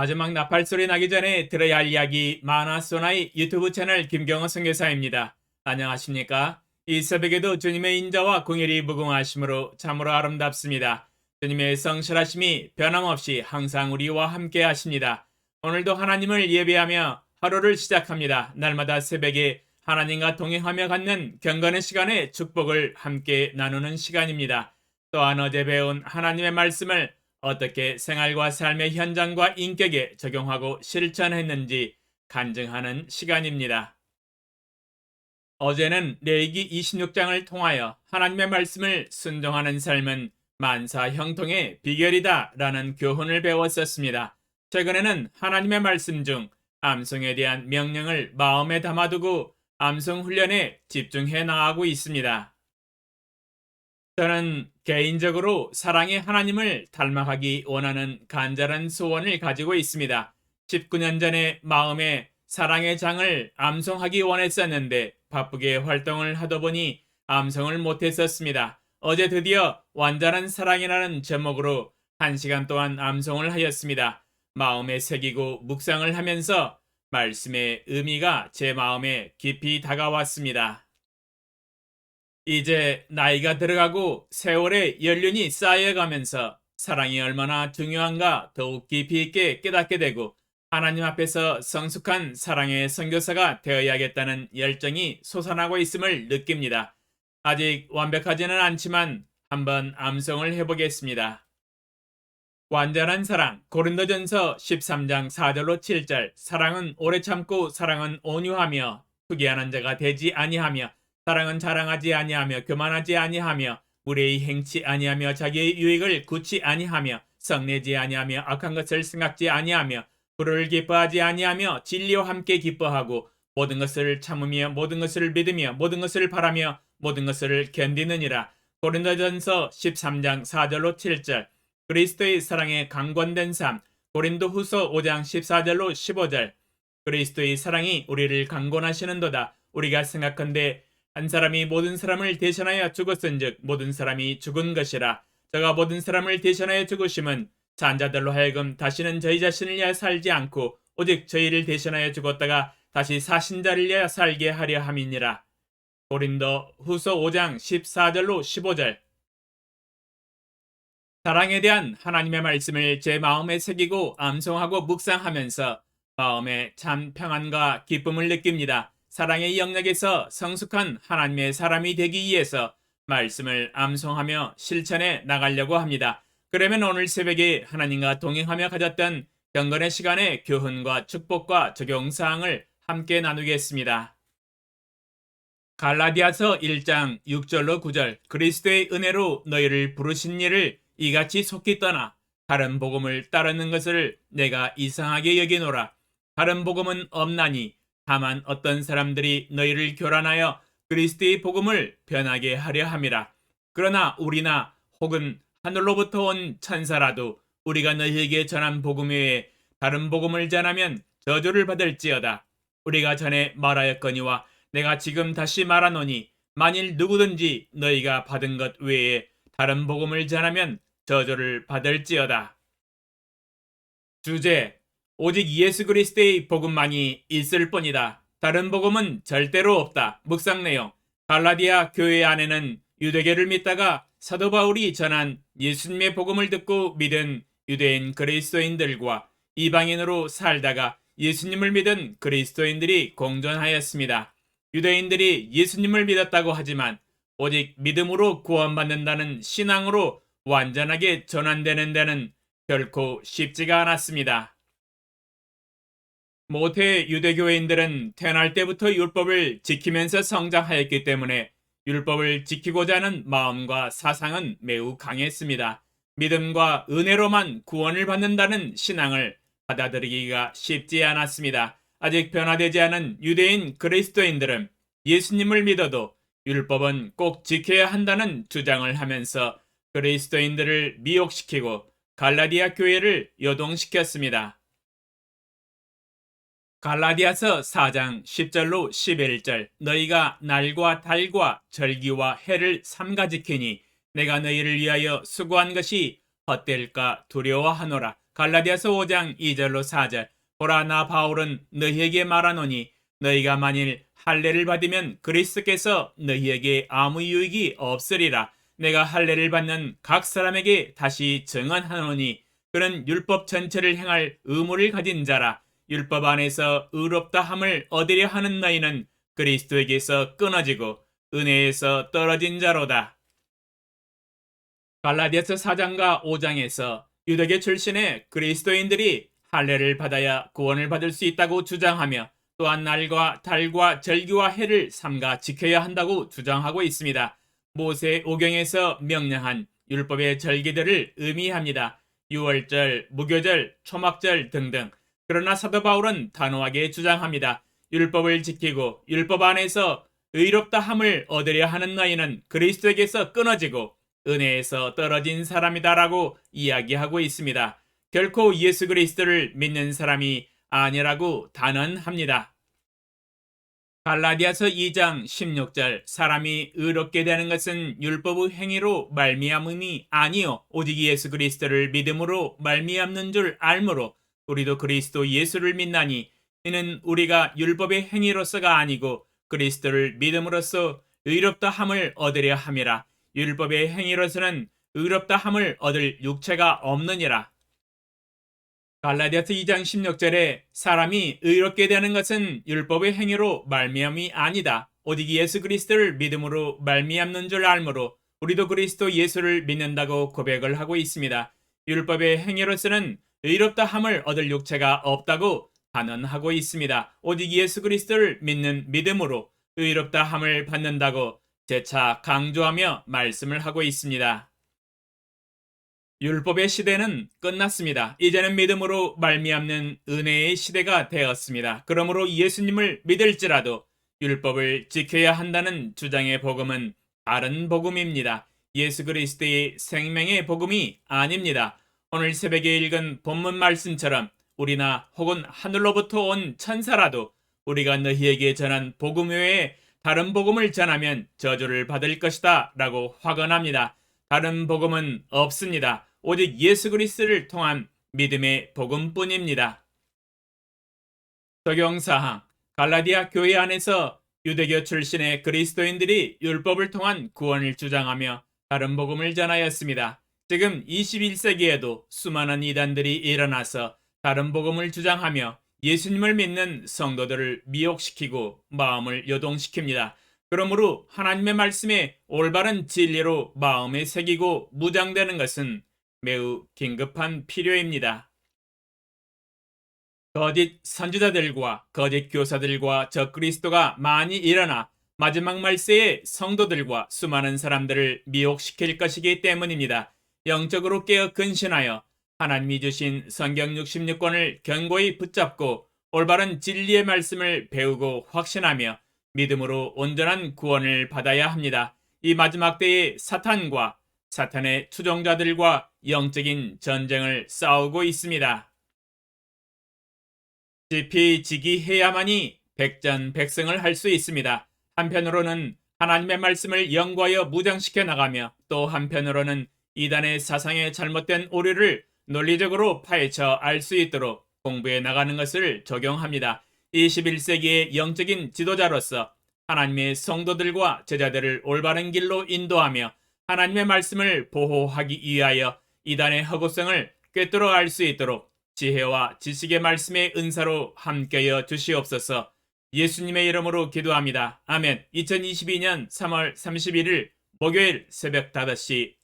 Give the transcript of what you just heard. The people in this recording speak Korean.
마지막 나팔 소리 나기 전에 들어야 할 이야기 마나소나의 유튜브 채널 김경호 선교사입니다. 안녕하십니까? 이 새벽에도 주님의 인자와 공일이 무궁하심으로 참으로 아름답습니다. 주님의 성실하심이 변함없이 항상 우리와 함께 하십니다. 오늘도 하나님을 예배하며 하루를 시작합니다. 날마다 새벽에 하나님과 동행하며 갖는 경건의 시간에 축복을 함께 나누는 시간입니다. 또한 어제 배운 하나님의 말씀을 어떻게 생활과 삶의 현장과 인격에 적용하고 실천했는지 간증하는 시간입니다. 어제는 레위기 26장을 통하여 하나님의 말씀을 순종하는 삶은 만사 형통의 비결이다 라는 교훈을 배웠었습니다. 최근에는 하나님의 말씀 중 암송에 대한 명령을 마음에 담아두고 암송 훈련에 집중해 나가고 있습니다. 저는 개인적으로 사랑의 하나님을 닮아가기 원하는 간절한 소원을 가지고 있습니다. 19년 전에 마음에 사랑의 장을 암송하기 원했었는데 바쁘게 활동을 하다 보니 암송을 못했었습니다. 어제 드디어 완전한 사랑이라는 제목으로 1시간 동안 암송을 하였습니다. 마음에 새기고 묵상을 하면서 말씀의 의미가 제 마음에 깊이 다가왔습니다. 이제 나이가 들어가고 세월의 연륜이 쌓여가면서 사랑이 얼마나 중요한가 더욱 깊이 있게 깨닫게 되고 하나님 앞에서 성숙한 사랑의 선교사가 되어야겠다는 열정이 솟아나고 있음을 느낍니다. 아직 완벽하지는 않지만 한번 암송을 해보겠습니다. 완전한 사랑, 고린도전서 13장 4절로 7절. 사랑은 오래 참고 사랑은 온유하며 투기하는 자가 되지 아니하며 사랑은 자랑하지 아니하며 교만하지 아니하며 무례히 행치 아니하며 자기의 유익을 굳지 아니하며 성내지 아니하며 악한 것을 생각지 아니하며 불을 기뻐하지 아니하며 진리와 함께 기뻐하고 모든 것을 참으며 모든 것을 믿으며 모든 것을 바라며 모든 것을 견디느니라. 고린도전서 13장 4절로 7절. 그리스도의 사랑에 강권된 삶. 고린도후서 5장 14절로 15절. 그리스도의 사랑이 우리를 강권하시는도다. 우리가 생각한데 한 사람이 모든 사람을 대신하여 죽었은즉 모든 사람이 죽은 것이라. 저가 모든 사람을 대신하여 죽으심은 잔자들로 하여금 다시는 저희 자신을 위하여 살지 않고 오직 저희를 대신하여 죽었다가 다시 사신 자를 위하여 살게 하려 함이니라. 고린도 후서 5장 14절로 15절. 사랑에 대한 하나님의 말씀을 제 마음에 새기고 암송하고 묵상하면서 마음에 참 평안과 기쁨을 느낍니다. 사랑의 영역에서 성숙한 하나님의 사람이 되기 위해서 말씀을 암송하며 실천해 나가려고 합니다. 그러면 오늘 새벽에 하나님과 동행하며 가졌던 경건의 시간의 교훈과 축복과 적용사항을 함께 나누겠습니다. 갈라디아서 1장 6절로 9절. 그리스도의 은혜로 너희를 부르신 일을 이같이 속히 떠나 다른 복음을 따르는 것을 내가 이상하게 여기노라. 다른 복음은 없나니 다만 어떤 사람들이 너희를 교란하여 그리스도의 복음을 변하게 하려 함이라. 그러나 우리나 혹은 하늘로부터 온 천사라도 우리가 너희에게 전한 복음 외에 다른 복음을 전하면 저주를 받을지어다. 우리가 전에 말하였거니와 내가 지금 다시 말하노니 만일 누구든지 너희가 받은 것 외에 다른 복음을 전하면 저주를 받을지어다. 주제: 오직 예수 그리스도의 복음만이 있을 뿐이다. 다른 복음은 절대로 없다. 묵상 내용: 갈라디아 교회 안에는 유대교를 믿다가 사도 바울이 전한 예수님의 복음을 듣고 믿은 유대인 그리스도인들과 이방인으로 살다가 예수님을 믿은 그리스도인들이 공존하였습니다. 유대인들이 예수님을 믿었다고 하지만 오직 믿음으로 구원받는다는 신앙으로 완전하게 전환되는 데는 결코 쉽지가 않았습니다. 모태 유대교인들은 태어날 때부터 율법을 지키면서 성장하였기 때문에 율법을 지키고자 하는 마음과 사상은 매우 강했습니다. 믿음과 은혜로만 구원을 받는다는 신앙을 받아들이기가 쉽지 않았습니다. 아직 변화되지 않은 유대인 그리스도인들은 예수님을 믿어도 율법은 꼭 지켜야 한다는 주장을 하면서 그리스도인들을 미혹시키고 갈라디아 교회를 요동시켰습니다. 갈라디아서 4장 10절로 11절. 너희가 날과 달과 절기와 해를 삼가 지키니 내가 너희를 위하여 수고한 것이 헛될까 두려워하노라. 갈라디아서 5장 2절로 4절. 보라, 나 바울은 너희에게 말하노니 너희가 만일 할례를 받으면 그리스도께서 너희에게 아무 유익이 없으리라. 내가 할례를 받는 각 사람에게 다시 증언하노니 그는 율법 전체를 행할 의무를 가진 자라. 율법 안에서 의롭다 함을 얻으려 하는 너희는 그리스도에게서 끊어지고 은혜에서 떨어진 자로다. 갈라디아서 4장과 5장에서 유대교 출신의 그리스도인들이 할례를 받아야 구원을 받을 수 있다고 주장하며 또한 날과 달과 절기와 해를 삼가 지켜야 한다고 주장하고 있습니다. 모세 오경에서 명령한 율법의 절기들을 의미합니다. 유월절, 무교절, 초막절 등등. 그러나 사도 바울은 단호하게 주장합니다. 율법을 지키고 율법 안에서 의롭다 함을 얻으려 하는 너희는 그리스도에게서 끊어지고 은혜에서 떨어진 사람이다라고 이야기하고 있습니다. 결코 예수 그리스도를 믿는 사람이 아니라고 단언합니다. 갈라디아서 2장 16절. 사람이 의롭게 되는 것은 율법의 행위로 말미암음이 아니요 오직 예수 그리스도를 믿음으로 말미암는 줄 알므로 우리도 그리스도 예수를 믿나니 이는 우리가 율법의 행위로서가 아니고 그리스도를 믿음으로써 의롭다 함을 얻으려 함이라. 율법의 행위로서는 의롭다 함을 얻을 육체가 없느니라. 갈라디아서 2장 16절에 사람이 의롭게 되는 것은 율법의 행위로 말미암이 아니다. 오직 예수 그리스도를 믿음으로 말미암는 줄 알므로 우리도 그리스도 예수를 믿는다고 고백을 하고 있습니다. 율법의 행위로서는 의롭다 함을 얻을 육체가 없다고 단언하고 있습니다. 오직 예수 그리스도를 믿는 믿음으로 의롭다 함을 받는다고 재차 강조하며 말씀을 하고 있습니다. 율법의 시대는 끝났습니다. 이제는 믿음으로 말미암는 은혜의 시대가 되었습니다. 그러므로 예수님을 믿을지라도 율법을 지켜야 한다는 주장의 복음은 다른 복음입니다. 예수 그리스도의 생명의 복음이 아닙니다. 오늘 새벽에 읽은 본문 말씀처럼 우리나 혹은 하늘로부터 온 천사라도 우리가 너희에게 전한 복음 외에 다른 복음을 전하면 저주를 받을 것이다 라고 화건합니다. 다른 복음은 없습니다. 오직 예수 그리스도를 통한 믿음의 복음뿐입니다. 적용사항. 갈라디아 교회 안에서 유대교 출신의 그리스도인들이 율법을 통한 구원을 주장하며 다른 복음을 전하였습니다. 지금 21세기에도 수많은 이단들이 일어나서 다른 복음을 주장하며 예수님을 믿는 성도들을 미혹시키고 마음을 요동시킵니다. 그러므로 하나님의 말씀에 올바른 진리로 마음에 새기고 무장되는 것은 매우 긴급한 필요입니다. 거짓 선지자들과 거짓 교사들과 적그리스도가 많이 일어나 마지막 말세에 성도들과 수많은 사람들을 미혹시킬 것이기 때문입니다. 영적으로 깨어 근신하여 하나님이 주신 성경 66권을 견고히 붙잡고 올바른 진리의 말씀을 배우고 확신하며 믿음으로 온전한 구원을 받아야 합니다. 이 마지막 때에 사탄과 사탄의 추종자들과 영적인 전쟁을 싸우고 있습니다. 지피지기해야만이 백전백승을 할 수 있습니다. 한편으로는 하나님의 말씀을 연구하여 무장시켜 나가며 또 한편으로는 이단의 사상의 잘못된 오류를 논리적으로 파헤쳐 알 수 있도록 공부해 나가는 것을 적용합니다. 21세기의 영적인 지도자로서 하나님의 성도들과 제자들을 올바른 길로 인도하며 하나님의 말씀을 보호하기 위하여 이단의 허구성을 꿰뚫어 알 수 있도록 지혜와 지식의 말씀의 은사로 함께여 주시옵소서. 예수님의 이름으로 기도합니다. 아멘. 2022년 3월 31일 목요일 새벽 5시